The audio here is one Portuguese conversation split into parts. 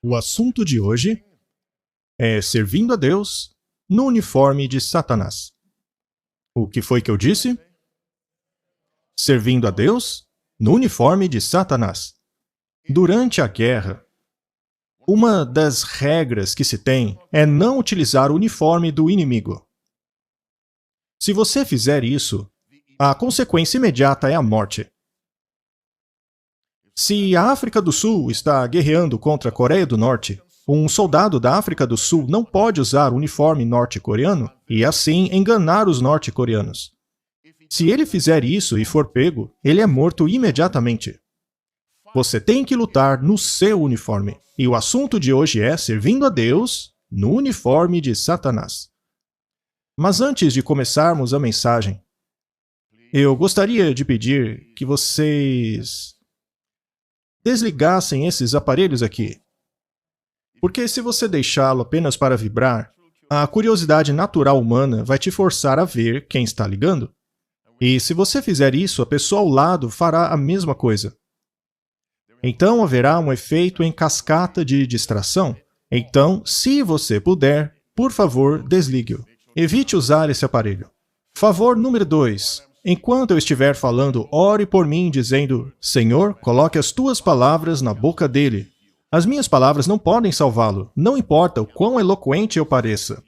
O assunto de hoje é servindo a Deus no uniforme de Satanás. O que foi que eu disse? Servindo a Deus no uniforme de Satanás. Durante a guerra, uma das regras que se tem é não utilizar o uniforme do inimigo. Se você fizer isso, a consequência imediata é a morte. Se a África do Sul está guerreando contra a Coreia do Norte, um soldado da África do Sul não pode usar o uniforme norte-coreano e assim enganar os norte-coreanos. Se ele fizer isso e for pego, ele é morto imediatamente. Você tem que lutar no seu uniforme. E o assunto de hoje é servindo a Deus no uniforme de Satanás. Mas antes de começarmos a mensagem, eu gostaria de pedir que vocês desligassem esses aparelhos aqui. Porque se você deixá-lo apenas para vibrar, a curiosidade natural humana vai te forçar a ver quem está ligando. E se você fizer isso, a pessoa ao lado fará a mesma coisa. Então haverá um efeito em cascata de distração. Então, se você puder, por favor, desligue-o. Evite usar esse aparelho. Favor número 2. Enquanto eu estiver falando, ore por mim dizendo: Senhor, coloque as tuas palavras na boca dele. As minhas palavras não podem salvá-lo, não importa o quão eloquente eu pareça.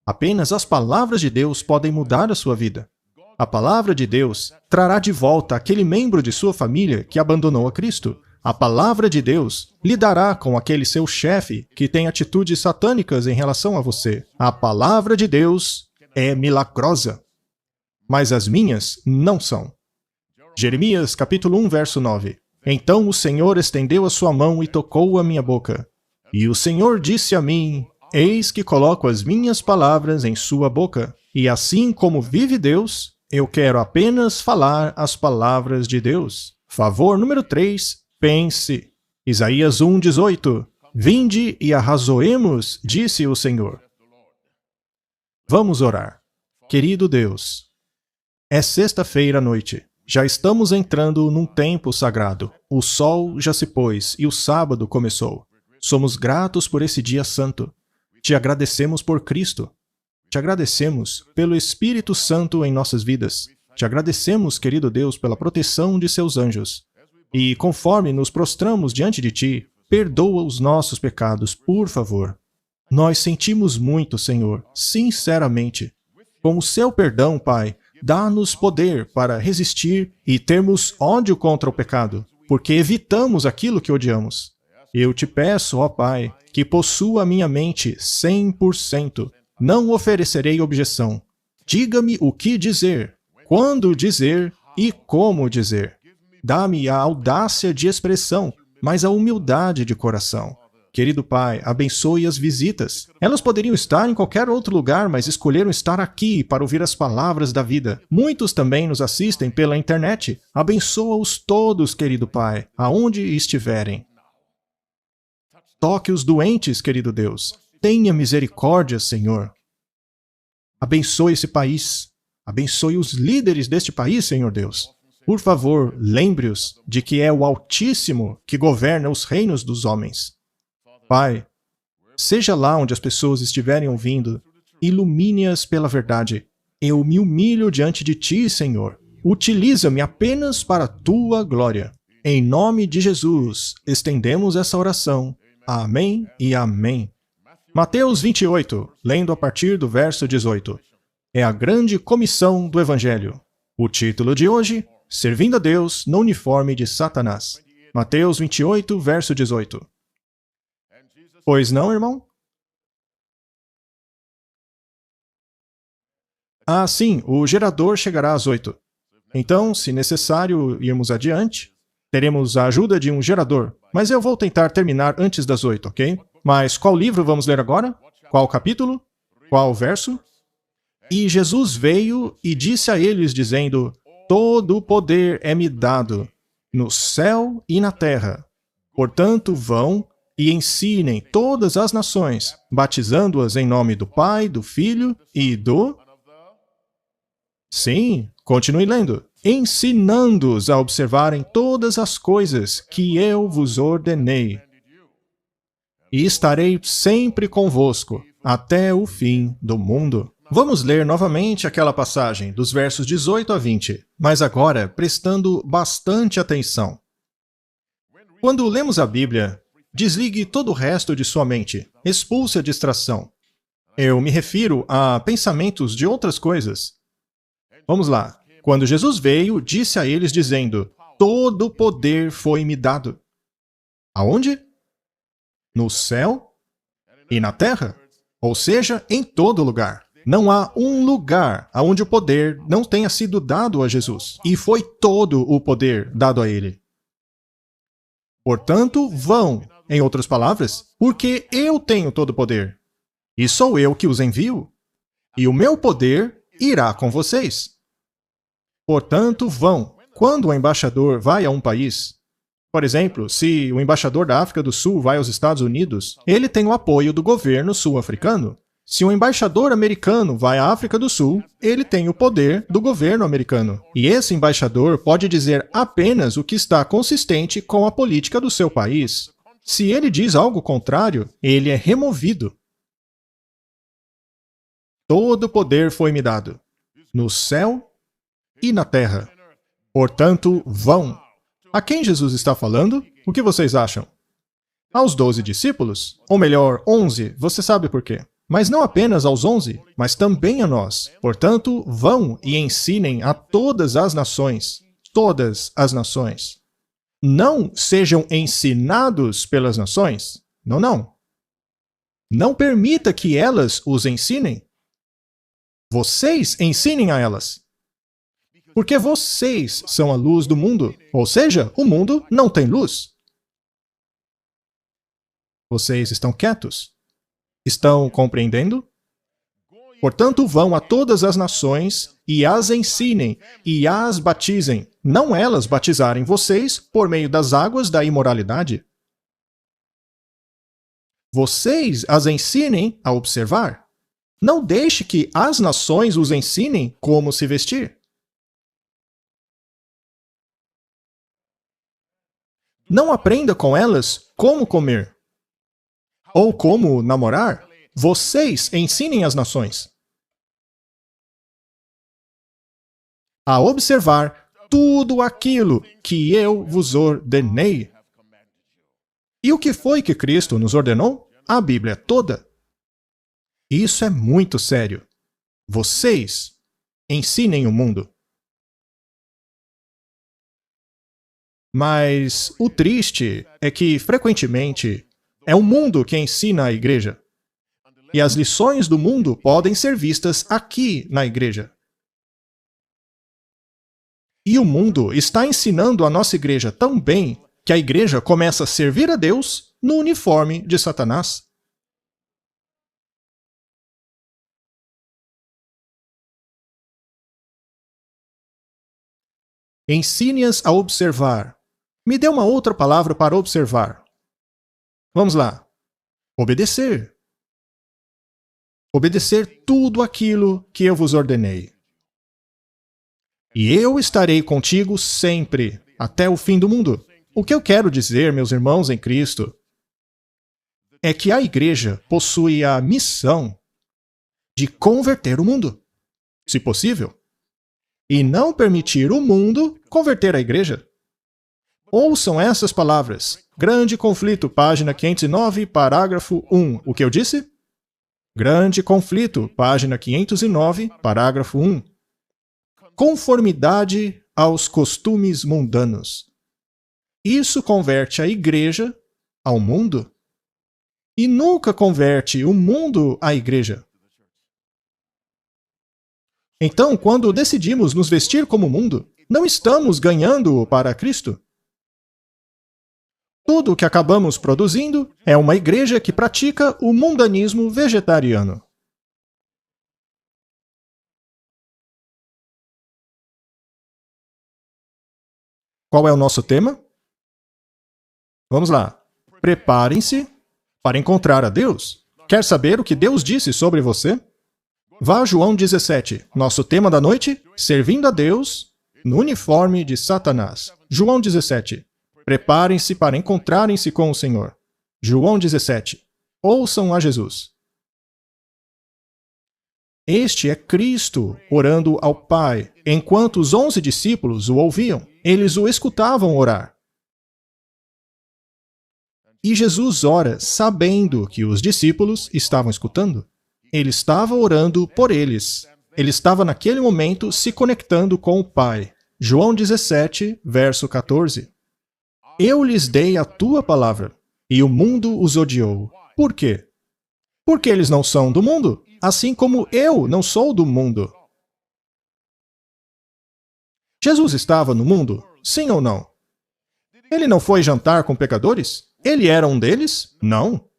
Apenas as palavras de Deus podem mudar a sua vida. A palavra de Deus trará de volta aquele membro de sua família que abandonou a Cristo. A palavra de Deus lidará com aquele seu chefe que tem atitudes satânicas em relação a você. A palavra de Deus é milagrosa, mas as minhas não são. Jeremias capítulo 1, verso 9. Então o Senhor estendeu a sua mão e tocou a minha boca. E o Senhor disse a mim: Eis que coloco as minhas palavras em sua boca. E assim como vive Deus, eu quero apenas falar as palavras de Deus. Favor número 3, pense. Isaías 1, 18. Vinde e arrazoemos, disse o Senhor. Vamos orar. Querido Deus, é sexta-feira à noite. Já estamos entrando num tempo sagrado. O sol já se pôs e o sábado começou. Somos gratos por esse dia santo. Te agradecemos por Cristo. Te agradecemos pelo Espírito Santo em nossas vidas. Te agradecemos, querido Deus, pela proteção de seus anjos. E conforme nos prostramos diante de Ti, perdoa os nossos pecados, por favor. Nós sentimos muito, Senhor, sinceramente. Com o seu perdão, Pai, dá-nos poder para resistir e termos ódio contra o pecado, porque evitamos aquilo que odiamos. Eu te peço, ó Pai, que possua a minha mente 100%. Não oferecerei objeção. Diga-me o que dizer, quando dizer e como dizer. Dá-me a audácia de expressão, mas a humildade de coração. Querido Pai, abençoe as visitas. Elas poderiam estar em qualquer outro lugar, mas escolheram estar aqui para ouvir as palavras da vida. Muitos também nos assistem pela internet. Abençoa-os todos, querido Pai, aonde estiverem. Toque os doentes, querido Deus. Tenha misericórdia, Senhor. Abençoe esse país. Abençoe os líderes deste país, Senhor Deus. Por favor, lembre-os de que é o Altíssimo que governa os reinos dos homens. Pai, seja lá onde as pessoas estiverem ouvindo, ilumine-as pela verdade. Eu me humilho diante de Ti, Senhor. Utiliza-me apenas para a Tua glória. Em nome de Jesus, estendemos essa oração. Amém e amém. Mateus 28, lendo a partir do verso 18. É a grande comissão do Evangelho. O título de hoje, Servindo a Deus no uniforme de Satanás. Mateus 28, verso 18. Pois não, irmão? Ah, sim, o gerador chegará às 8. Então, se necessário irmos adiante, teremos a ajuda de um gerador. Mas eu vou tentar terminar antes das 8, ok? Mas qual livro vamos ler agora? Qual capítulo? Qual verso? E Jesus veio e disse a eles, dizendo: Todo o poder é-me dado, no céu e na terra. Portanto, vão e ensinem todas as nações, batizando-as em nome do Pai, do Filho e do... Sim, continue lendo. Ensinando-os a observarem todas as coisas que eu vos ordenei. e estarei sempre convosco, até o fim do mundo. Vamos ler novamente aquela passagem, dos versos 18 a 20, mas agora prestando bastante atenção. Quando lemos a Bíblia, desligue todo o resto de sua mente, expulse a distração. Eu me refiro a pensamentos de outras coisas. Vamos lá. Quando Jesus veio, disse a eles dizendo: todo o poder foi-me dado. Aonde? No céu e na terra. Ou seja, em todo lugar. Não há um lugar onde o poder não tenha sido dado a Jesus. E foi todo o poder dado a ele. Portanto, vão, em outras palavras, porque eu tenho todo o poder. E sou eu que os envio. E o meu poder irá com vocês. Portanto, vão. Quando o embaixador vai a um país, por exemplo, se o embaixador da África do Sul vai aos Estados Unidos, ele tem o apoio do governo sul-africano. Se um embaixador americano vai à África do Sul, ele tem o poder do governo americano. E esse embaixador pode dizer apenas o que está consistente com a política do seu país. Se ele diz algo contrário, ele é removido. Todo o poder foi-me dado, no céu e na terra. Portanto, vão. A quem Jesus está falando? O que vocês acham? Aos 12 discípulos? Ou melhor, 11, você sabe por quê. Mas não apenas aos 11, mas também a nós. Portanto, vão e ensinem a todas as nações. Todas as nações. Não sejam ensinados pelas nações. Não, não. Não permita que elas os ensinem. Vocês ensinem a elas. Porque vocês são a luz do mundo. Ou seja, o mundo não tem luz. Vocês estão quietos? Estão compreendendo? Portanto, vão a todas as nações e as ensinem e as batizem. Não elas batizarem vocês por meio das águas da imoralidade. Vocês as ensinem a observar. Não deixe que as nações os ensinem como se vestir. Não aprenda com elas como comer ou como namorar. Vocês ensinem as nações a observar tudo aquilo que eu vos ordenei. E o que foi que Cristo nos ordenou? A Bíblia toda. Isso é muito sério. Vocês ensinem o mundo. Mas o triste é que, frequentemente, é o mundo que ensina a igreja. E as lições do mundo podem ser vistas aqui na igreja. E o mundo está ensinando a nossa igreja tão bem que a igreja começa a servir a Deus no uniforme de Satanás. Ensine-as a observar. Me dê uma outra palavra para observar. Vamos lá. Obedecer. Obedecer tudo aquilo que eu vos ordenei. E eu estarei contigo sempre, até o fim do mundo. O que eu quero dizer, meus irmãos em Cristo, é que a igreja possui a missão de converter o mundo, se possível, e não permitir o mundo converter a igreja. Ouçam essas palavras. Grande conflito, página 509, parágrafo 1. O que eu disse? Grande conflito, página 509, parágrafo 1. Conformidade aos costumes mundanos. Isso converte a igreja ao mundo e nunca converte o mundo à igreja. Então, quando decidimos nos vestir como o mundo, não estamos ganhando para Cristo. Tudo o que acabamos produzindo é uma igreja que pratica o mundanismo vegetariano. Qual é o nosso tema? Vamos lá. Preparem-se para encontrar a Deus. Quer saber o que Deus disse sobre você? Vá a João 17. Nosso tema da noite? Servindo a Deus no uniforme de Satanás. João 17. Preparem-se para encontrarem-se com o Senhor. João 17. Ouçam a Jesus. Este é Cristo orando ao Pai. Enquanto os 11 discípulos o ouviam, eles o escutavam orar. E Jesus ora sabendo que os discípulos estavam escutando. Ele estava orando por eles. Ele estava naquele momento se conectando com o Pai. João 17, verso 14. Eu lhes dei a tua palavra, e o mundo os odiou. Por quê? Porque eles não são do mundo, assim como eu não sou do mundo. Jesus estava no mundo? Sim ou não? Ele não foi jantar com pecadores? Ele era um deles? Não.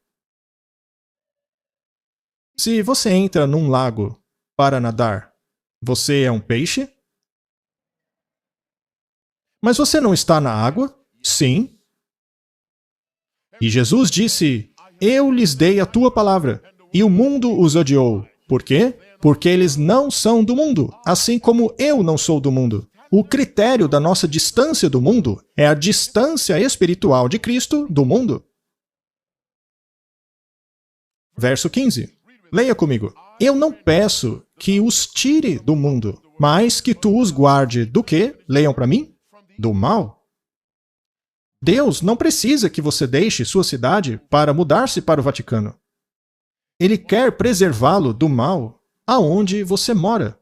Se você entra num lago para nadar, você é um peixe? Mas você não está na água? Sim. E Jesus disse, eu lhes dei a tua palavra, e o mundo os odiou. Por quê? Porque eles não são do mundo, assim como eu não sou do mundo. O critério da nossa distância do mundo é a distância espiritual de Cristo do mundo. Verso 15. Leia comigo. Eu não peço que os tire do mundo, mas que tu os guarde do quê? Leiam para mim. Do mal. Deus não precisa que você deixe sua cidade para mudar-se para o Vaticano. Ele quer preservá-lo do mal aonde você mora.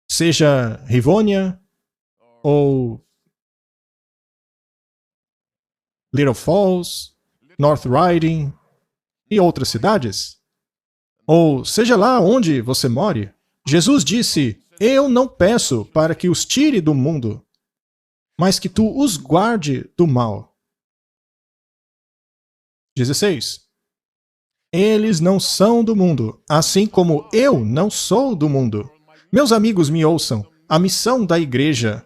Seja Rivônia ou Little Falls, North Riding e outras cidades. Ou seja lá onde você more. Jesus disse, eu não peço para que os tire do mundo, mas que tu os guarde do mal. 16. Eles não são do mundo, assim como eu não sou do mundo. Meus amigos, me ouçam. A missão da igreja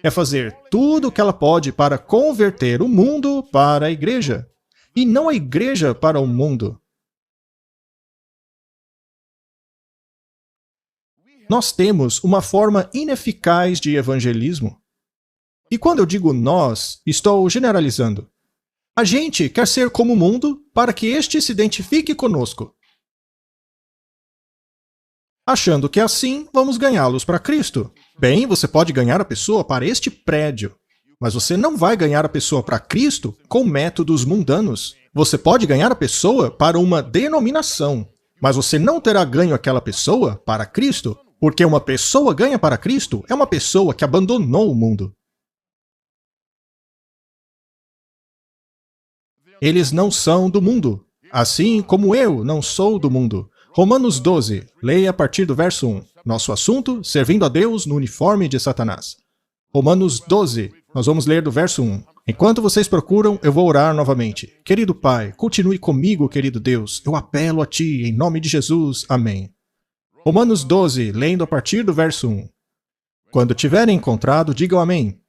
é fazer tudo o que ela pode para converter o mundo para a igreja, e não a igreja para o mundo. Nós temos uma forma ineficaz de evangelismo. E quando eu digo nós, estou generalizando. A gente quer ser como o mundo para que este se identifique conosco, achando que assim vamos ganhá-los para Cristo. Bem, você pode ganhar a pessoa para este prédio, mas você não vai ganhar a pessoa para Cristo com métodos mundanos. Você pode ganhar a pessoa para uma denominação, mas você não terá ganho aquela pessoa para Cristo, porque uma pessoa ganha para Cristo é uma pessoa que abandonou o mundo. Eles não são do mundo, assim como eu não sou do mundo. Romanos 12, leia a partir do verso 1. Nosso assunto, servindo a Deus no uniforme de Satanás. Romanos 12, nós vamos ler do verso 1. Enquanto vocês procuram, eu vou orar novamente. Querido Pai, continue comigo, querido Deus. Eu apelo a Ti, em nome de Jesus. Amém. Romanos 12, lendo a partir do verso 1. Quando tiverem encontrado, digam amém.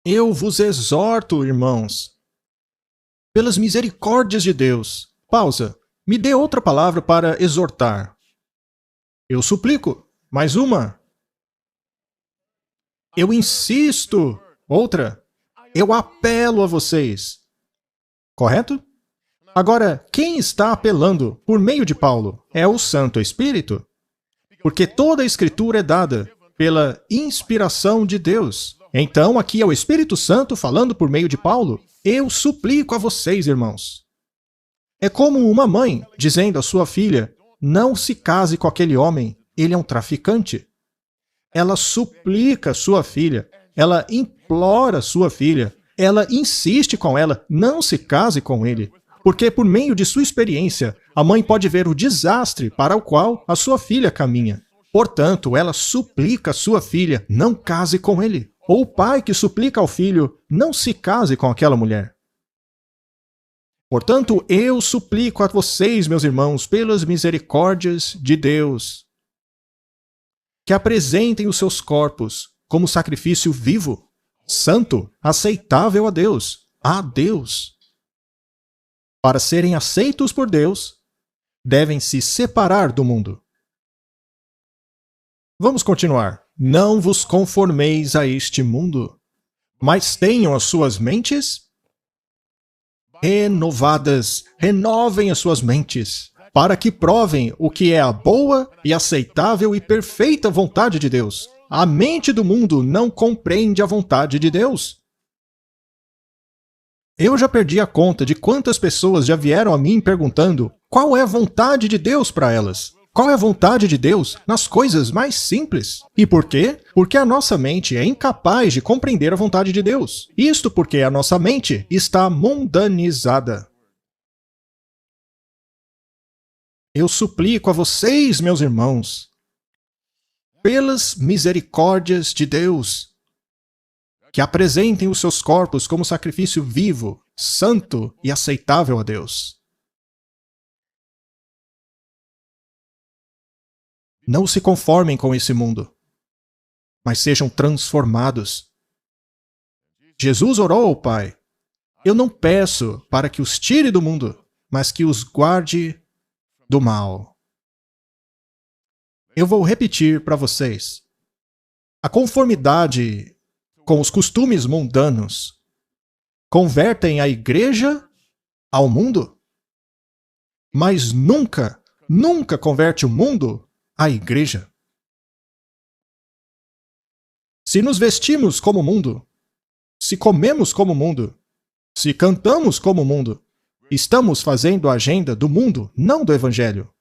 Eu vos exorto, irmãos, pelas misericórdias de Deus. Pausa. Me dê outra palavra para exortar. Eu suplico. Mais uma. Eu insisto. Outra. Eu apelo a vocês. Correto? Agora, quem está apelando por meio de Paulo? É o Santo Espírito. Porque toda a Escritura é dada pela inspiração de Deus. Então, aqui é o Espírito Santo falando por meio de Paulo. Eu suplico a vocês, irmãos. É como uma mãe dizendo à sua filha, não se case com aquele homem, ele é um traficante. Ela suplica sua filha, ela implora sua filha, ela insiste com ela, não se case com ele. Porque por meio de sua experiência, a mãe pode ver o desastre para o qual a sua filha caminha. Portanto, ela suplica a sua filha, não case com ele. Ou o pai que suplica ao filho, não se case com aquela mulher. Portanto, eu suplico a vocês, meus irmãos, pelas misericórdias de Deus, que apresentem os seus corpos como sacrifício vivo, santo, aceitável a Deus, Para serem aceitos por Deus, devem se separar do mundo. Vamos continuar. Não vos conformeis a este mundo, mas tenham as suas mentes renovadas. Renovem as suas mentes, para que provem o que é a boa e aceitável e perfeita vontade de Deus. A mente do mundo não compreende a vontade de Deus. Eu já perdi a conta de quantas pessoas já vieram a mim perguntando qual é a vontade de Deus para elas. Qual é a vontade de Deus nas coisas mais simples? E por quê? Porque a nossa mente é incapaz de compreender a vontade de Deus. Isto porque a nossa mente está mundanizada. Eu suplico a vocês, meus irmãos, pelas misericórdias de Deus, que apresentem os seus corpos como sacrifício vivo, santo e aceitável a Deus. Não se conformem com esse mundo, mas sejam transformados. Jesus orou ao Pai: eu não peço para que os tire do mundo, mas que os guarde do mal. Eu vou repetir para vocês. A conformidade com os costumes mundanos convertem a igreja ao mundo, mas nunca converte o mundo à igreja. Se nos vestimos como o mundo, se comemos como o mundo, se cantamos como o mundo, estamos fazendo a agenda do mundo, não do Evangelho.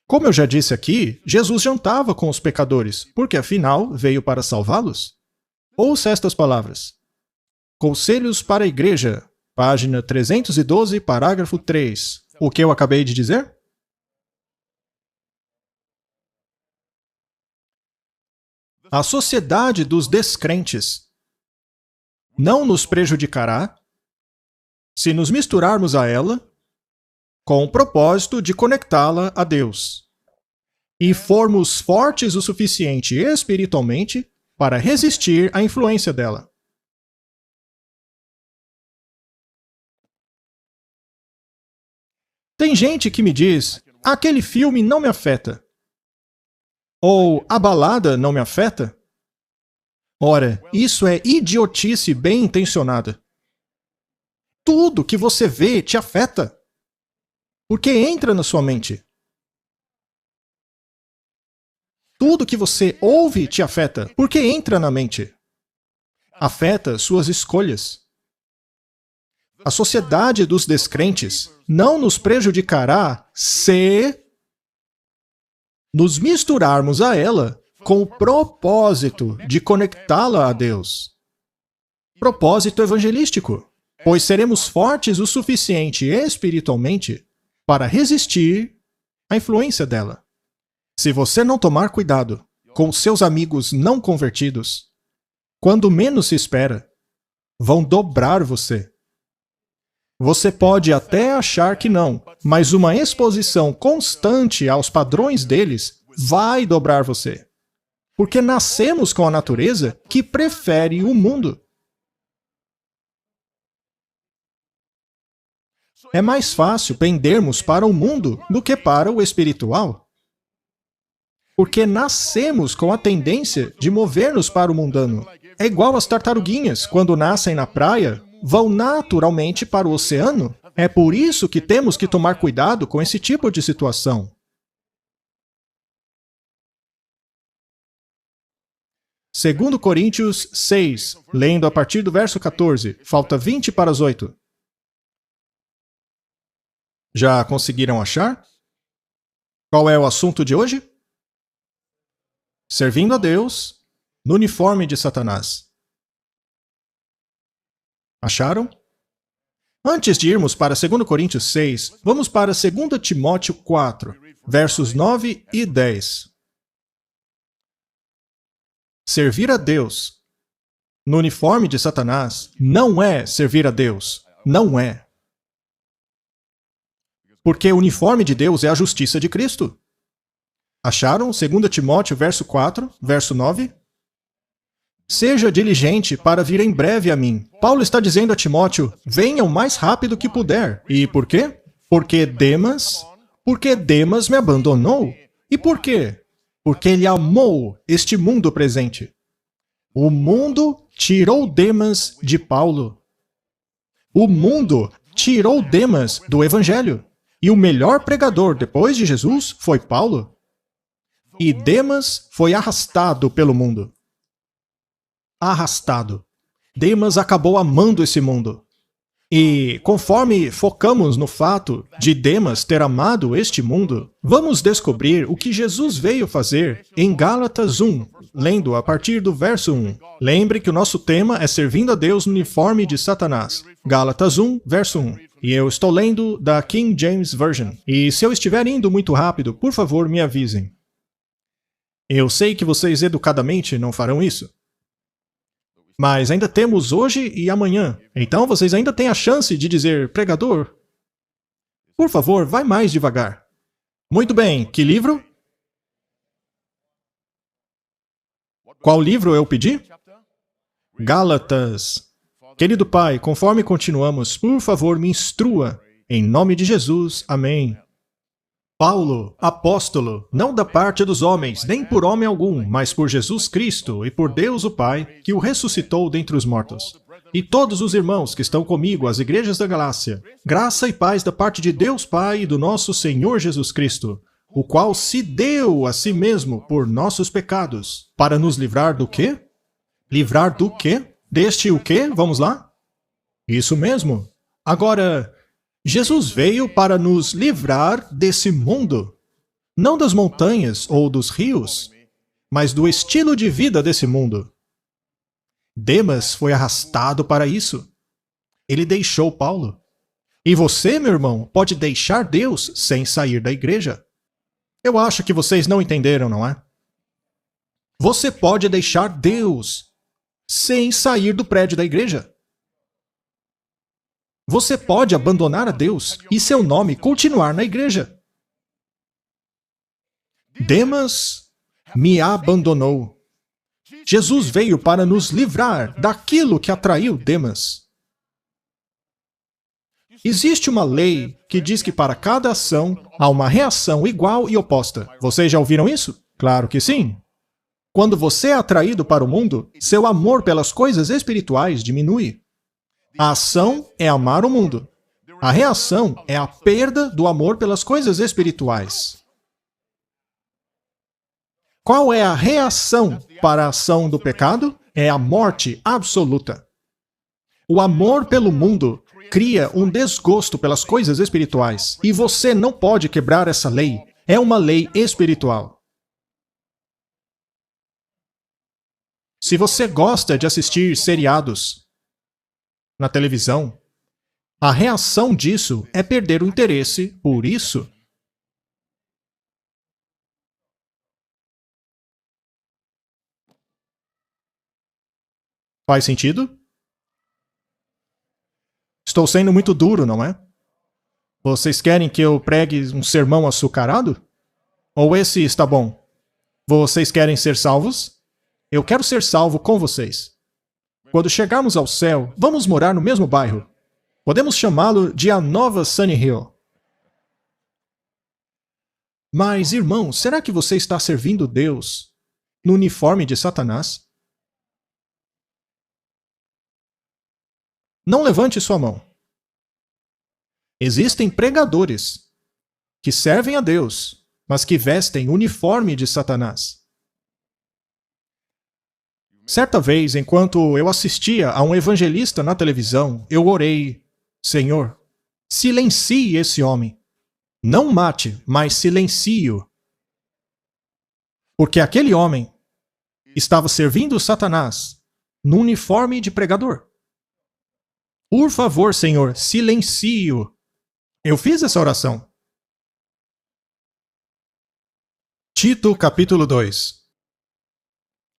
Como eu já disse aqui, Jesus jantava com os pecadores, porque afinal veio para salvá-los. Ouça estas palavras. Conselhos para a Igreja, página 312, parágrafo 3. O que eu acabei de dizer? A sociedade dos descrentes não nos prejudicará se nos misturarmos a ela com o propósito de conectá-la a Deus e formos fortes o suficiente espiritualmente para resistir à influência dela. Tem gente que me diz: aquele filme não me afeta. Ou a balada não me afeta. Ora, isso é idiotice bem intencionada. Tudo que você vê te afeta, porque entra na sua mente. Tudo que você ouve te afeta, porque entra na mente. Afeta suas escolhas. A sociedade dos descrentes não nos prejudicará se nos misturarmos a ela com o propósito de conectá-la a Deus. Propósito evangelístico, pois seremos fortes o suficiente espiritualmente para resistir à influência dela. Se você não tomar cuidado com seus amigos não convertidos, quando menos se espera, vão dobrar você. Você pode até achar que não, mas uma exposição constante aos padrões deles vai dobrar você. Porque nascemos com a natureza que prefere o mundo. É mais fácil pendermos para o mundo do que para o espiritual. Porque nascemos com a tendência de mover-nos para o mundano. É igual às tartaruguinhas, quando nascem na praia, vão naturalmente para o oceano. É por isso que temos que tomar cuidado com esse tipo de situação. Segundo Coríntios 6, lendo a partir do verso 14, falta 20 para as 8. Já conseguiram achar? Qual é o assunto de hoje? Servindo a Deus no uniforme de Satanás. Acharam? Antes de irmos para 2 Coríntios 6, vamos para 2 Timóteo 4, versos 9 e 10. Servir a Deus no uniforme de Satanás não é servir a Deus. Não é. Porque o uniforme de Deus é a justiça de Cristo. Acharam 2 Timóteo, verso 4, verso 9? Seja diligente para vir em breve a mim. Paulo está dizendo a Timóteo: venha o mais rápido que puder. E por quê? Porque Demas me abandonou. E por quê? Porque ele amou este mundo presente. O mundo tirou Demas de Paulo. O mundo tirou Demas do Evangelho. E o melhor pregador depois de Jesus foi Paulo. E Demas foi arrastado pelo mundo. Arrastado. Demas acabou amando esse mundo. E, conforme focamos no fato de Demas ter amado este mundo, vamos descobrir o que Jesus veio fazer em Gálatas 1, lendo a partir do verso 1. Lembre que o nosso tema é servindo a Deus no uniforme de Satanás. Gálatas 1, verso 1. E eu estou lendo da King James Version. E se eu estiver indo muito rápido, por favor, me avisem. Eu sei que vocês educadamente não farão isso. Mas ainda temos hoje e amanhã. Então vocês ainda têm a chance de dizer, pregador, por favor, vai mais devagar. Muito bem, que livro? Qual livro eu pedi? Gálatas. Querido Pai, conforme continuamos, por favor, me instrua. Em nome de Jesus, amém. Paulo, apóstolo, não da parte dos homens, nem por homem algum, mas por Jesus Cristo e por Deus o Pai, que o ressuscitou dentre os mortos. E todos os irmãos que estão comigo, as igrejas da Galácia, graça e paz da parte de Deus Pai e do nosso Senhor Jesus Cristo, o qual se deu a si mesmo por nossos pecados, para nos livrar do quê? Livrar do quê? Deste o quê? Vamos lá? Isso mesmo. Agora, Jesus veio para nos livrar desse mundo, não das montanhas ou dos rios, mas do estilo de vida desse mundo. Demas foi arrastado para isso. Ele deixou Paulo. E você, meu irmão, pode deixar Deus sem sair da igreja. Eu acho que vocês não entenderam, não é? Você pode deixar Deus sem sair do prédio da igreja. Você pode abandonar a Deus e seu nome continuar na igreja. Demas me abandonou. Jesus veio para nos livrar daquilo que atraiu Demas. Existe uma lei que diz que para cada ação há uma reação igual e oposta. Vocês já ouviram isso? Claro que sim. Quando você é atraído para o mundo, seu amor pelas coisas espirituais diminui. A ação é amar o mundo. A reação é a perda do amor pelas coisas espirituais. Qual é a reação para a ação do pecado? É a morte absoluta. O amor pelo mundo cria um desgosto pelas coisas espirituais. E você não pode quebrar essa lei. É uma lei espiritual. Se você gosta de assistir seriados na televisão, a reação disso é perder o interesse por isso. Faz sentido? Estou sendo muito duro, não é? Vocês querem que eu pregue um sermão açucarado? Ou esse está bom? Vocês querem ser salvos? Eu quero ser salvo com vocês. Quando chegarmos ao céu, vamos morar no mesmo bairro. Podemos chamá-lo de a nova Sunny Hill. Mas, irmão, será que você está servindo Deus no uniforme de Satanás? Não levante sua mão. Existem pregadores que servem a Deus, mas que vestem o uniforme de Satanás. Certa vez, enquanto eu assistia a um evangelista na televisão, eu orei, Senhor, silencie esse homem. Não mate, mas silencie-o. Porque aquele homem estava servindo Satanás no uniforme de pregador. Por favor, Senhor, silencie-o. Eu fiz essa oração. Tito, capítulo 2.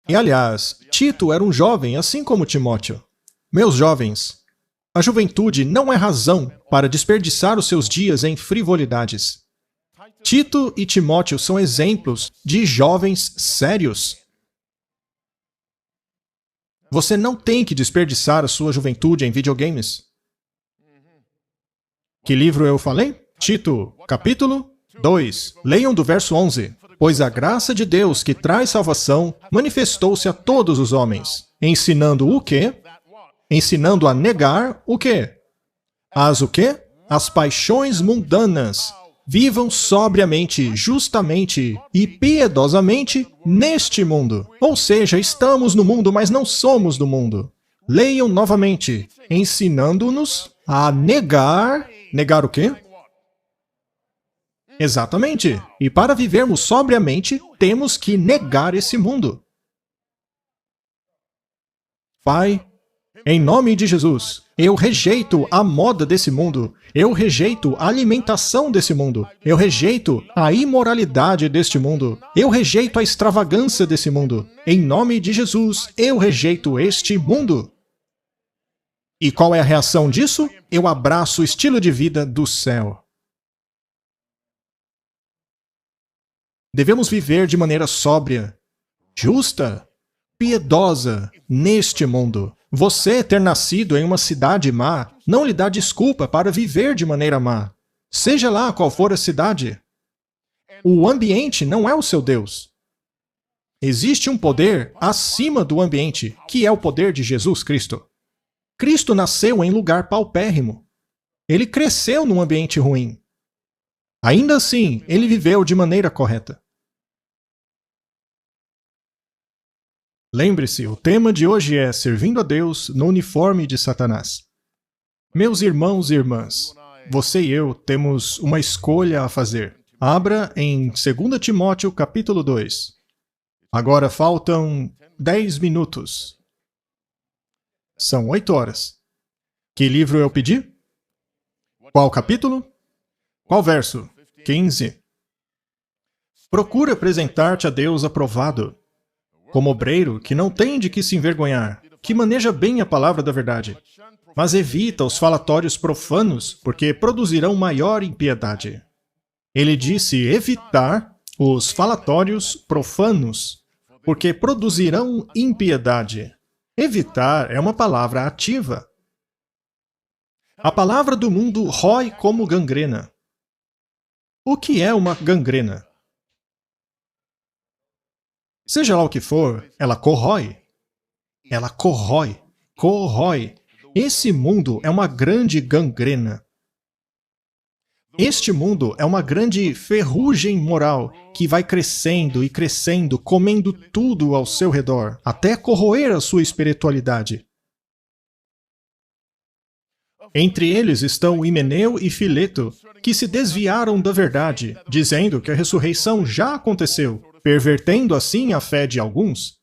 E, aliás, Tito era um jovem, assim como Timóteo. Meus jovens, a juventude não é razão para desperdiçar os seus dias em frivolidades. Tito e Timóteo são exemplos de jovens sérios. Você não tem que desperdiçar a sua juventude em videogames. Que livro eu falei? Tito, capítulo 2. Leiam do verso 11. Pois a graça de Deus que traz salvação manifestou-se a todos os homens. Ensinando o quê? Ensinando a negar o quê? As o quê? As paixões mundanas. Vivam sobriamente, justamente e piedosamente neste mundo. Ou seja, estamos no mundo, mas não somos do mundo. Leiam novamente, ensinando-nos a negar... Negar o quê? Exatamente. E para vivermos sobriamente, temos que negar esse mundo. Pai, em nome de Jesus, eu rejeito a moda desse mundo. Eu rejeito a alimentação desse mundo. Eu rejeito a imoralidade deste mundo. Eu rejeito a extravagância desse mundo. Em nome de Jesus, eu rejeito este mundo. E qual é a reação disso? Eu abraço o estilo de vida do céu. Devemos viver de maneira sóbria, justa, piedosa neste mundo. Você ter nascido em uma cidade má não lhe dá desculpa para viver de maneira má. Seja lá qual for a cidade. O ambiente não é o seu Deus. Existe um poder acima do ambiente, que é o poder de Jesus Cristo. Cristo nasceu em lugar paupérrimo. Ele cresceu num ambiente ruim. Ainda assim, ele viveu de maneira correta. Lembre-se, o tema de hoje é Servindo a Deus no uniforme de Satanás. Meus irmãos e irmãs, você e eu temos uma escolha a fazer. Abra em 2 Timóteo capítulo 2. Agora faltam 10 minutos. São 8 horas. Que livro eu pedi? Qual capítulo? Qual verso? 15. Procura apresentar-te a Deus aprovado, como obreiro que não tem de que se envergonhar, que maneja bem a palavra da verdade. Mas evita os falatórios profanos, porque produzirão maior impiedade. Ele disse evitar os falatórios profanos, porque produzirão impiedade. Evitar é uma palavra ativa. A palavra do mundo rói como gangrena. O que é uma gangrena? Seja lá o que for, ela corrói. Ela corrói. Corrói. Esse mundo é uma grande gangrena. Este mundo é uma grande ferrugem moral que vai crescendo e crescendo, comendo tudo ao seu redor, até corroer a sua espiritualidade. Entre eles estão Himeneu e Fileto, que se desviaram da verdade, dizendo que a ressurreição já aconteceu, pervertendo assim a fé de alguns.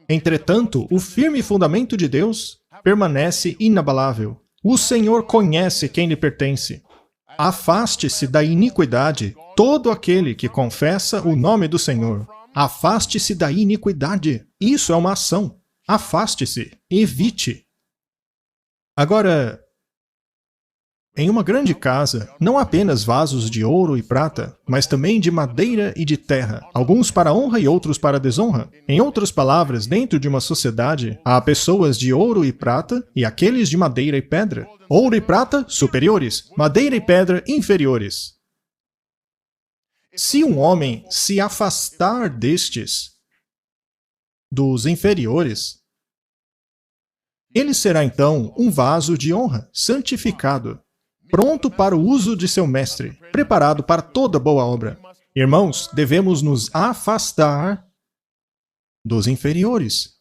Entretanto, o firme fundamento de Deus permanece inabalável. O Senhor conhece quem lhe pertence. Afaste-se da iniquidade todo aquele que confessa o nome do Senhor. Afaste-se da iniquidade. Isso é uma ação. Afaste-se. Evite. Agora, em uma grande casa, não apenas vasos de ouro e prata, mas também de madeira e de terra, alguns para honra e outros para desonra. Em outras palavras, dentro de uma sociedade, há pessoas de ouro e prata e aqueles de madeira e pedra. Ouro e prata, superiores, madeira e pedra, inferiores. Se um homem se afastar destes, dos inferiores, ele será então um vaso de honra, santificado, pronto para o uso de seu mestre, preparado para toda boa obra. Irmãos, devemos nos afastar dos inferiores.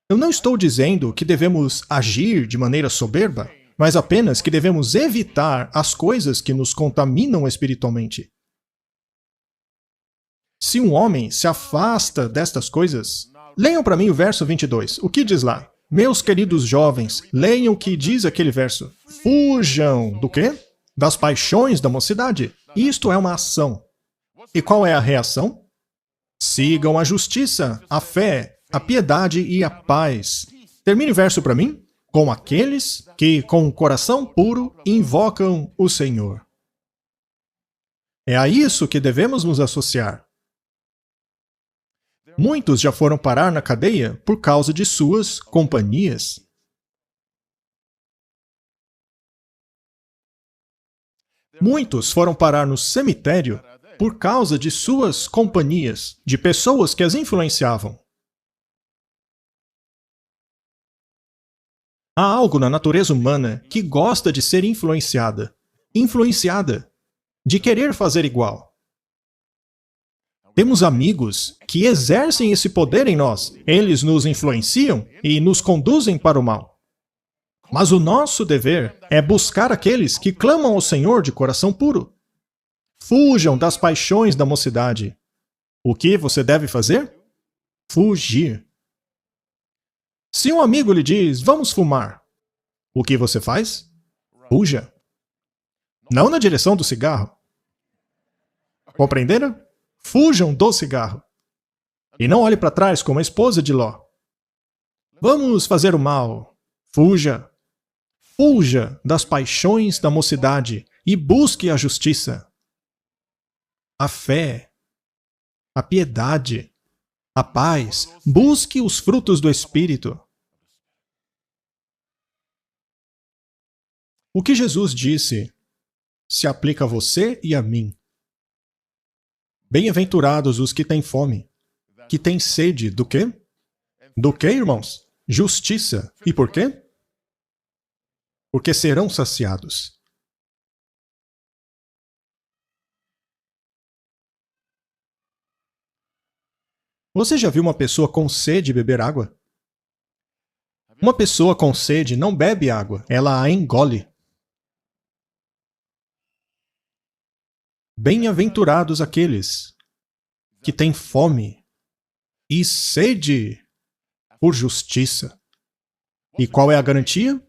Eu não estou dizendo que devemos agir de maneira soberba, mas apenas que devemos evitar as coisas que nos contaminam espiritualmente. Se um homem se afasta destas coisas... Leiam para mim o verso 22. O que diz lá? Meus queridos jovens, leiam o que diz aquele verso. Fujam do quê? Das paixões da mocidade. Isto é uma ação. E qual é a reação? Sigam a justiça, a fé, a piedade e a paz. Termine o verso para mim. Com aqueles que, com o coração puro, invocam o Senhor. É a isso que devemos nos associar. Muitos já foram parar na cadeia por causa de suas companhias. Muitos foram parar no cemitério por causa de suas companhias, de pessoas que as influenciavam. Há algo na natureza humana que gosta de ser influenciada, de querer fazer igual. Temos amigos que exercem esse poder em nós. Eles nos influenciam e nos conduzem para o mal. Mas o nosso dever é buscar aqueles que clamam ao Senhor de coração puro. Fujam das paixões da mocidade. O que você deve fazer? Fugir. Se um amigo lhe diz, vamos fumar, o que você faz? Fuja. Não na direção do cigarro. Compreenderam? Fujam do cigarro. E não olhe para trás como a esposa de Ló. Vamos fazer o mal. Fuja. Fuja das paixões da mocidade e busque a justiça, a fé, a piedade, a paz. Busque os frutos do Espírito. O que Jesus disse se aplica a você e a mim. Bem-aventurados os que têm fome, que têm sede do quê? Do quê, irmãos? Justiça. E por quê? Porque serão saciados. Você já viu uma pessoa com sede beber água? Uma pessoa com sede não bebe água, ela a engole. Bem-aventurados aqueles que têm fome e sede por justiça. E qual é a garantia?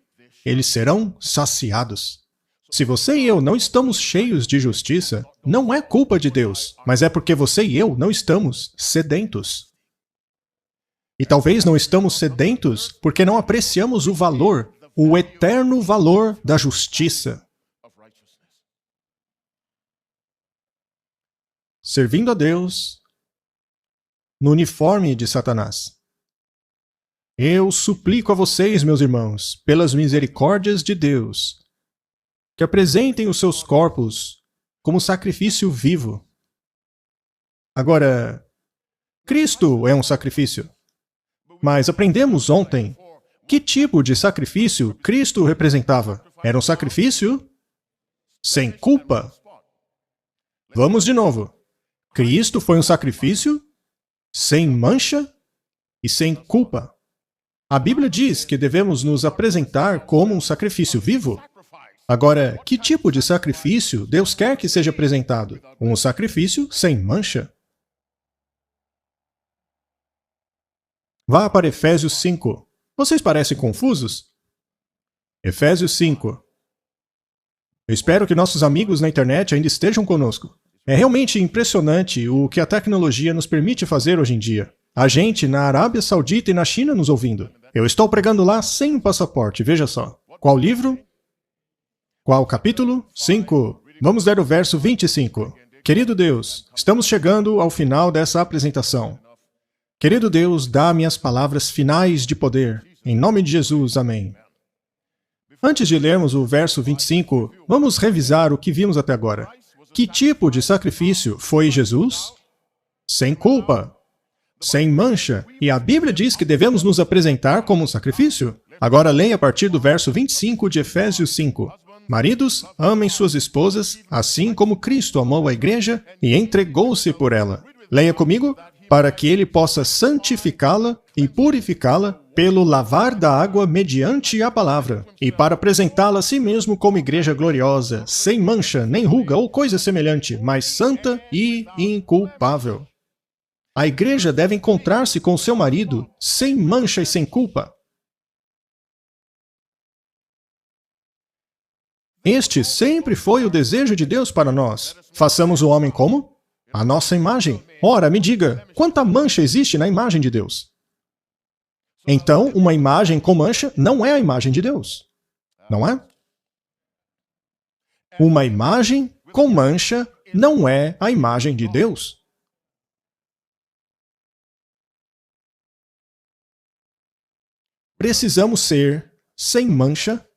Eles serão saciados. Se você e eu não estamos cheios de justiça, não é culpa de Deus, mas é porque você e eu não estamos sedentos. E talvez não estamos sedentos porque não apreciamos o valor, o eterno valor da justiça. Servindo a Deus no uniforme de Satanás. Eu suplico a vocês, meus irmãos, pelas misericórdias de Deus, que apresentem os seus corpos como sacrifício vivo. Agora, Cristo é um sacrifício. Mas aprendemos ontem que tipo de sacrifício Cristo representava. Era um sacrifício sem culpa. Vamos de novo. Cristo foi um sacrifício sem mancha e sem culpa. A Bíblia diz que devemos nos apresentar como um sacrifício vivo. Agora, que tipo de sacrifício Deus quer que seja apresentado? Um sacrifício sem mancha. Vá para Efésios 5. Vocês parecem confusos? Efésios 5. Eu espero que nossos amigos na internet ainda estejam conosco. É realmente impressionante o que a tecnologia nos permite fazer hoje em dia. A gente na Arábia Saudita e na China nos ouvindo. Eu estou pregando lá sem o passaporte, veja só. Qual livro? Qual capítulo? 5. Vamos ler o verso 25. Querido Deus, estamos chegando ao final dessa apresentação. Querido Deus, dá-me as palavras finais de poder. Em nome de Jesus, amém. Antes de lermos o verso 25, vamos revisar o que vimos até agora. Que tipo de sacrifício foi Jesus? Sem culpa, sem mancha. E a Bíblia diz que devemos nos apresentar como um sacrifício. Agora leia a partir do verso 25 de Efésios 5. Maridos, amem suas esposas, assim como Cristo amou a igreja e entregou-se por ela. Leia comigo. Para que ele possa santificá-la e purificá-la pelo lavar da água mediante a palavra, e para apresentá-la a si mesmo como igreja gloriosa, sem mancha, nem ruga ou coisa semelhante, mas santa e inculpável. A igreja deve encontrar-se com seu marido sem mancha e sem culpa. Este sempre foi o desejo de Deus para nós. Façamos o homem como? A nossa imagem. Ora, me diga, quanta mancha existe na imagem de Deus? Então, uma imagem com mancha não é a imagem de Deus. Não é? Uma imagem com mancha não é a imagem de Deus. Precisamos ser sem mancha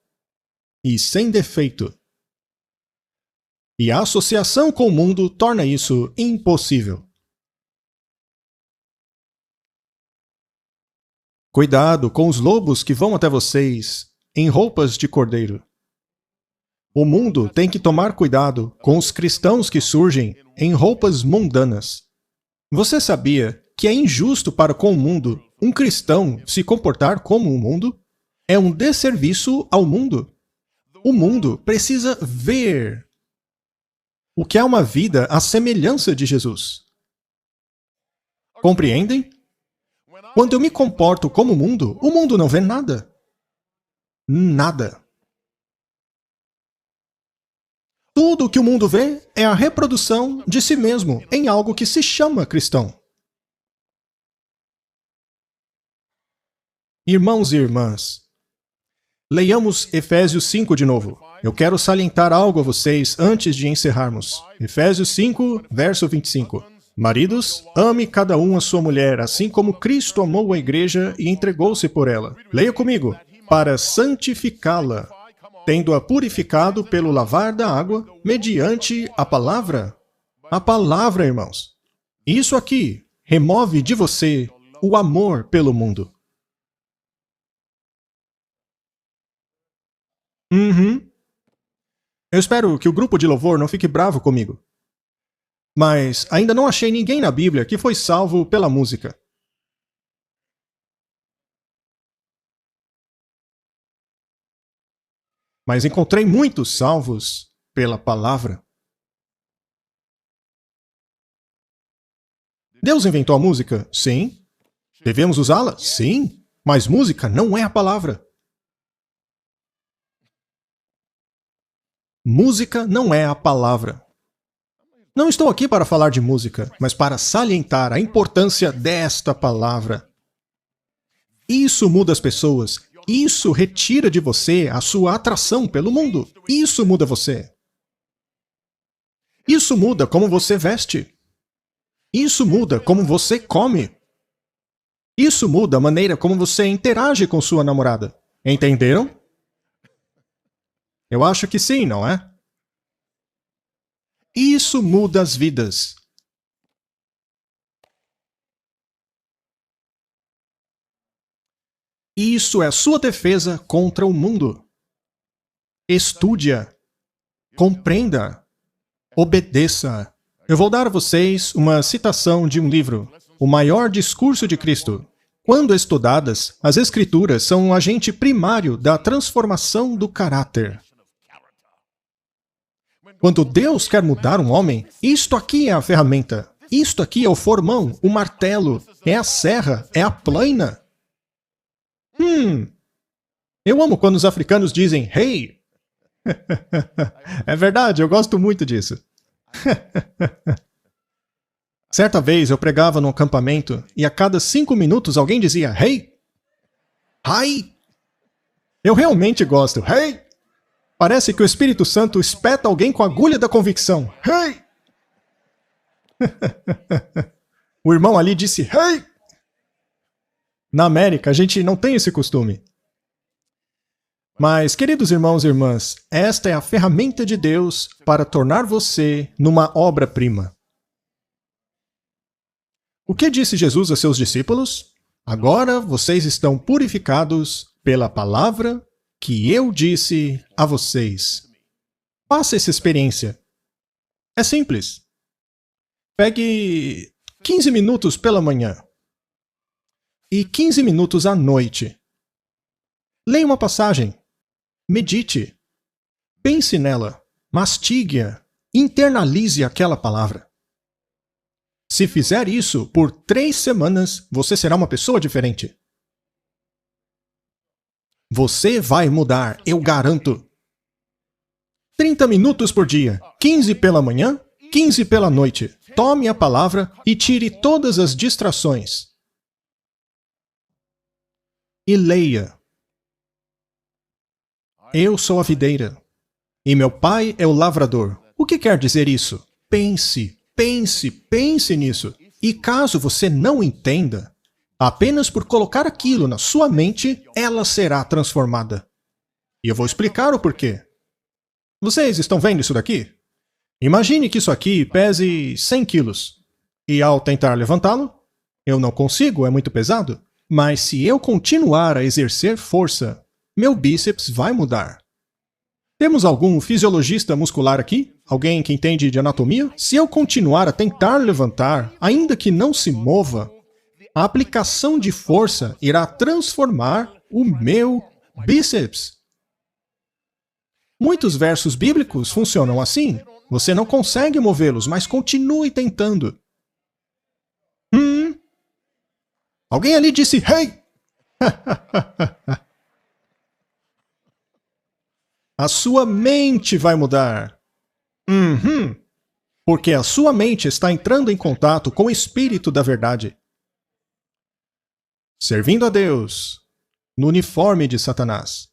e sem defeito. E a associação com o mundo torna isso impossível. Cuidado com os lobos que vão até vocês em roupas de cordeiro. O mundo tem que tomar cuidado com os cristãos que surgem em roupas mundanas. Você sabia que é injusto para com o mundo um cristão se comportar como o mundo? É um desserviço ao mundo. O mundo precisa ver o que é uma vida à semelhança de Jesus. Compreendem? Quando eu me comporto como o mundo não vê nada. Nada. Tudo o que o mundo vê é a reprodução de si mesmo em algo que se chama cristão. Irmãos e irmãs, leiamos Efésios 5 de novo. Eu quero salientar algo a vocês antes de encerrarmos. Efésios 5, verso 25. Maridos, ame cada um a sua mulher, assim como Cristo amou a igreja e entregou-se por ela. Leia comigo. Para santificá-la, tendo-a purificado pelo lavar da água, mediante a palavra. A palavra, irmãos. Isso aqui remove de você o amor pelo mundo. Eu espero que o grupo de louvor não fique bravo comigo. Mas ainda não achei ninguém na Bíblia que foi salvo pela música. Mas encontrei muitos salvos pela palavra. Deus inventou a música? Sim. Devemos usá-la? Sim. Mas música não é a palavra. Música não é a palavra. Não estou aqui para falar de música, mas para salientar a importância desta palavra. Isso muda as pessoas. Isso retira de você a sua atração pelo mundo. Isso muda você. Isso muda como você veste. Isso muda como você come. Isso muda a maneira como você interage com sua namorada. Entenderam? Eu acho que sim, não é? Isso muda as vidas. Isso é a sua defesa contra o mundo. Estude-a. Compreenda. Obedeça. Eu vou dar a vocês uma citação de um livro, O Maior Discurso de Cristo. Quando estudadas, as Escrituras são um agente primário da transformação do caráter. Quando Deus quer mudar um homem, isto aqui é a ferramenta. Isto aqui é o formão, o martelo, é a serra, é a plaina. Eu amo quando os africanos dizem hey. É verdade, eu gosto muito disso. Certa vez eu pregava num acampamento e a cada 5 minutos alguém dizia hey. Hi. Eu realmente gosto. Hey. Parece que o Espírito Santo espeta alguém com a agulha da convicção. Hey. O irmão ali disse hey. Na América, a gente não tem esse costume. Mas, queridos irmãos e irmãs, esta é a ferramenta de Deus para tornar você numa obra-prima. O que disse Jesus a seus discípulos? Agora vocês estão purificados pela palavra que eu disse a vocês. Faça essa experiência. É simples. Pegue 15 minutos pela manhã e 15 minutos à noite. Leia uma passagem. Medite. Pense nela. Mastigue-a. Internalize aquela palavra. Se fizer isso por 3 semanas, você será uma pessoa diferente. Você vai mudar, eu garanto. 30 minutos por dia, 15 pela manhã, 15 pela noite. Tome a palavra e tire todas as distrações. E leia. Eu sou a videira, e meu pai é o lavrador. O que quer dizer isso? Pense, pense, pense nisso. E caso você não entenda, apenas por colocar aquilo na sua mente, ela será transformada. E eu vou explicar o porquê. Vocês estão vendo isso daqui? Imagine que isso aqui pese 100 quilos. E ao tentar levantá-lo, eu não consigo, é muito pesado. Mas se eu continuar a exercer força, meu bíceps vai mudar. Temos algum fisiologista muscular aqui? Alguém que entende de anatomia? Se eu continuar a tentar levantar, ainda que não se mova, a aplicação de força irá transformar o meu bíceps. Muitos versos bíblicos funcionam assim. Você não consegue movê-los, mas continue tentando. Alguém ali disse, hey! A sua mente vai mudar. Porque a sua mente está entrando em contato com o Espírito da verdade. Servindo a Deus, no uniforme de Satanás.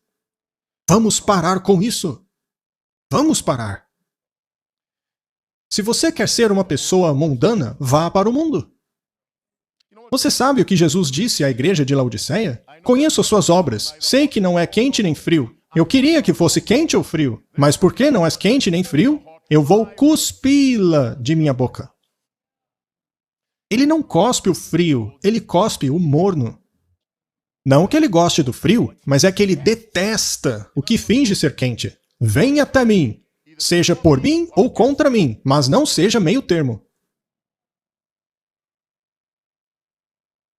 Vamos parar com isso. Vamos parar. Se você quer ser uma pessoa mundana, vá para o mundo. Você sabe o que Jesus disse à igreja de Laodiceia? Conheço as suas obras. Sei que não é quente nem frio. Eu queria que fosse quente ou frio. Mas porque não és quente nem frio, eu vou cuspi-la de minha boca. Ele não cospe o frio, ele cospe o morno. Não que ele goste do frio, mas é que ele detesta o que finge ser quente. Venha até mim, seja por mim ou contra mim, mas não seja meio termo.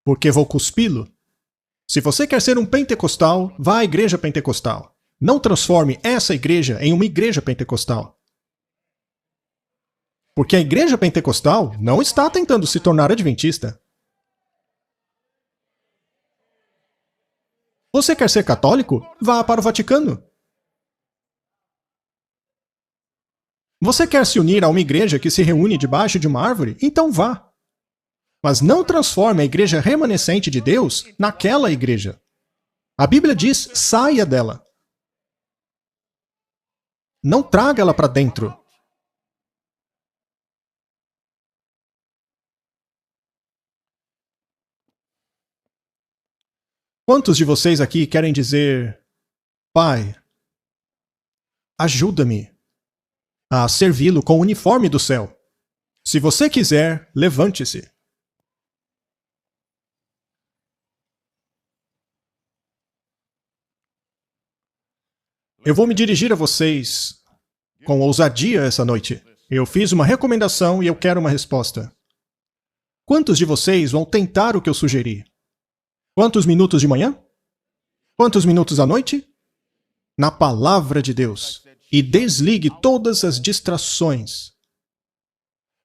Porque vou cuspi-lo. Se você quer ser um pentecostal, vá à igreja pentecostal. Não transforme essa igreja em uma igreja pentecostal. Porque a igreja pentecostal não está tentando se tornar adventista. Você quer ser católico? Vá para o Vaticano. Você quer se unir a uma igreja que se reúne debaixo de uma árvore? Então vá. Mas não transforme a igreja remanescente de Deus naquela igreja. A Bíblia diz, saia dela. Não traga ela para dentro. Quantos de vocês aqui querem dizer, Pai, ajuda-me a servi-lo com o uniforme do céu? Se você quiser, levante-se. Eu vou me dirigir a vocês com ousadia essa noite. Eu fiz uma recomendação e eu quero uma resposta. Quantos de vocês vão tentar o que eu sugeri? Quantos minutos de manhã? Quantos minutos à noite? Na palavra de Deus. E desligue todas as distrações.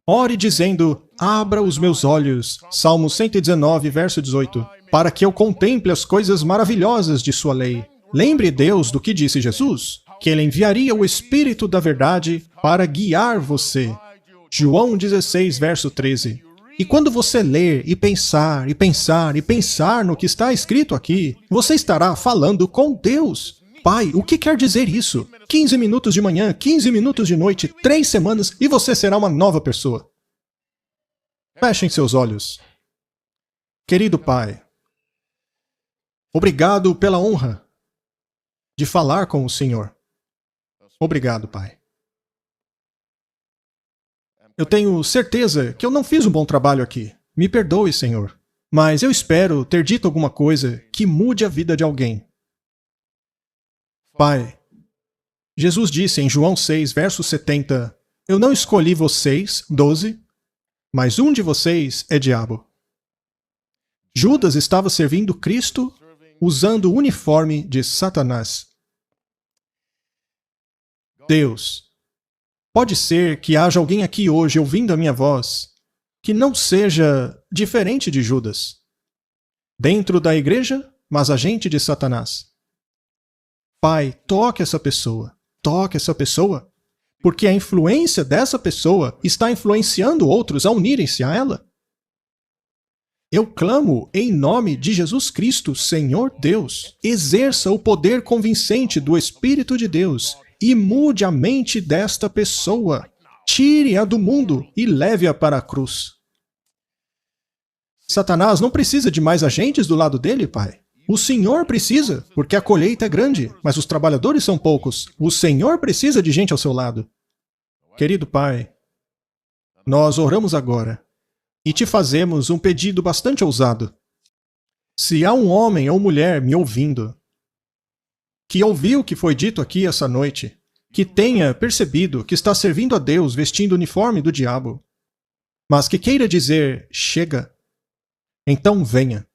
Ore dizendo, abra os meus olhos, Salmo 119, verso 18, para que eu contemple as coisas maravilhosas de sua lei. Lembre Deus do que disse Jesus, que Ele enviaria o Espírito da verdade para guiar você. João 16, verso 13. E quando você ler e pensar, e pensar, e pensar no que está escrito aqui, você estará falando com Deus. Pai, o que quer dizer isso? 15 minutos de manhã, 15 minutos de noite, 3 semanas, e você será uma nova pessoa. Fechem seus olhos. Querido Pai, obrigado pela honra de falar com o Senhor. Obrigado, Pai. Eu tenho certeza que eu não fiz um bom trabalho aqui. Me perdoe, Senhor. Mas eu espero ter dito alguma coisa que mude a vida de alguém. Pai, Jesus disse em João 6, verso 70, eu não escolhi vocês, 12, mas um de vocês é diabo. Judas estava servindo Cristo usando o uniforme de Satanás. Deus, pode ser que haja alguém aqui hoje ouvindo a minha voz que não seja diferente de Judas. Dentro da igreja, mas agente de Satanás. Pai, toque essa pessoa, porque a influência dessa pessoa está influenciando outros a unirem-se a ela. Eu clamo em nome de Jesus Cristo, Senhor Deus, exerça o poder convincente do Espírito de Deus e mude a mente desta pessoa. Tire-a do mundo e leve-a para a cruz. Satanás não precisa de mais agentes do lado dele, Pai. O Senhor precisa, porque a colheita é grande, mas os trabalhadores são poucos. O Senhor precisa de gente ao seu lado. Querido Pai, nós oramos agora e te fazemos um pedido bastante ousado. Se há um homem ou mulher me ouvindo que ouviu o que foi dito aqui essa noite, que tenha percebido que está servindo a Deus vestindo o uniforme do diabo, mas que queira dizer, chega, então venha.